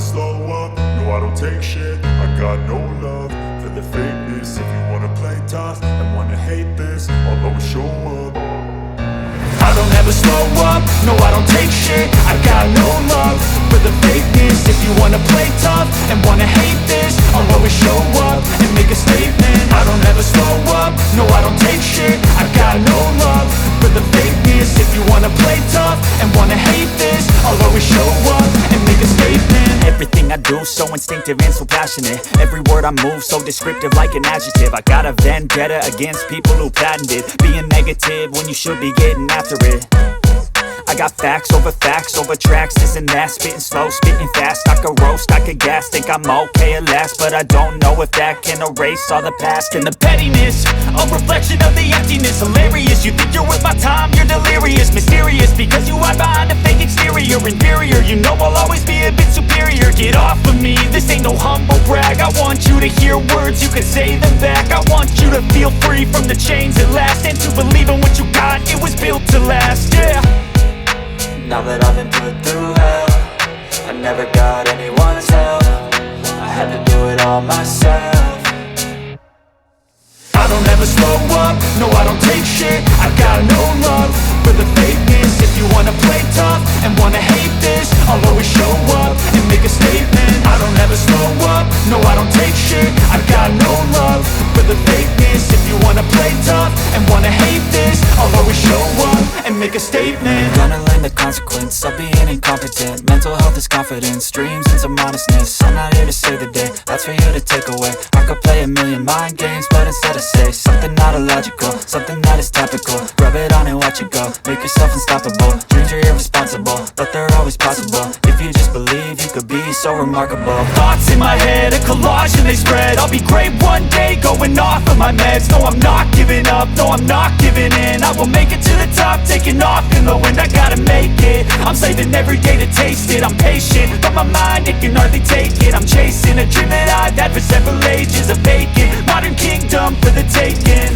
slow up, no I don't take shit. I got no love for the fakeness. If you wanna play tough and wanna hate this, I'll always show up. I don't ever slow up, no I don't take shit. I got no love for the fakeness. If you wanna play tough and wanna hate this, I'll always show up and make a statement. I don't ever slow up, no I don't take shit. I got no love for the fakeness. If you wanna play tough and wanna hate this, I'll always show up and make a statement. Everything I do so instinctive and so passionate. Every word I move so descriptive like an adjective. I got a vendetta against people who patented being negative when you should be getting after it. I got facts over tracks, this and that. Spitting slow, spitting fast, I could roast, I could gas. Think I'm okay at last, but I don't know if that can erase all the past. And the pettiness, a reflection of the emptiness. Hilarious, you think you're worth my time, you're delirious. Mysterious, because you hide behind a fake exterior. Inferior, you know I'll always be a bit superior. Get off of me, this ain't no humble brag. I want you to hear words, you can say them back. I want you to feel free from the chains at last, and to believe in what you got, it was built to last, yeah. Now that I've been put through hell, I never got anyone's help. I had to do it all myself. I don't ever slow up, no I don't take shit. I got no love for the fakeness. If you wanna play tough and wanna hate this, I'll always show up and make a statement. I don't ever slow up, no I don't take shit. I got no love for the fakeness. If you wanna play tough and wanna hate this, I'll always show up and make a statement. Gonna learn the consequence of being incompetent. Mental health is confidence, dreams and some honestness. I'm not here to save the day, that's for you to take away. I could play a million mind games, but instead I say something not illogical, something that is topical. Rub it on and watch it go, make yourself unstoppable. Dreams are irresponsible, but they're always possible. If you just believe, you could be so remarkable. Thoughts in my head, a collage and they spread. I'll be great one day, going off of my meds. No, I'm not giving up, no, I'm not giving in. I will make it to the top, taking off in the wind. I gotta make it, I'm saving every day to taste it. I'm patient, but my mind, it can hardly take it. I'm chasing a dream that I've had for several ages. A vacant, modern kingdom for the taking.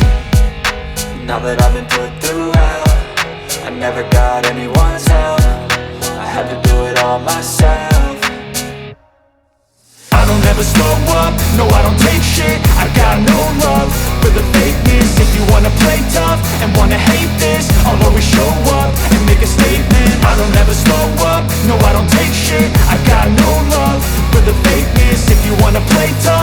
Now that I've been put through hell, I never got anyone's help. I had to do it all myself. I don't ever slow up, no I don't take shit. I got no love for the fakeness. If you wanna play tough and wanna hate this, I'll always show up and make a statement. I don't ever slow up, no I don't take shit. I got no love for the fakeness. If you wanna play tough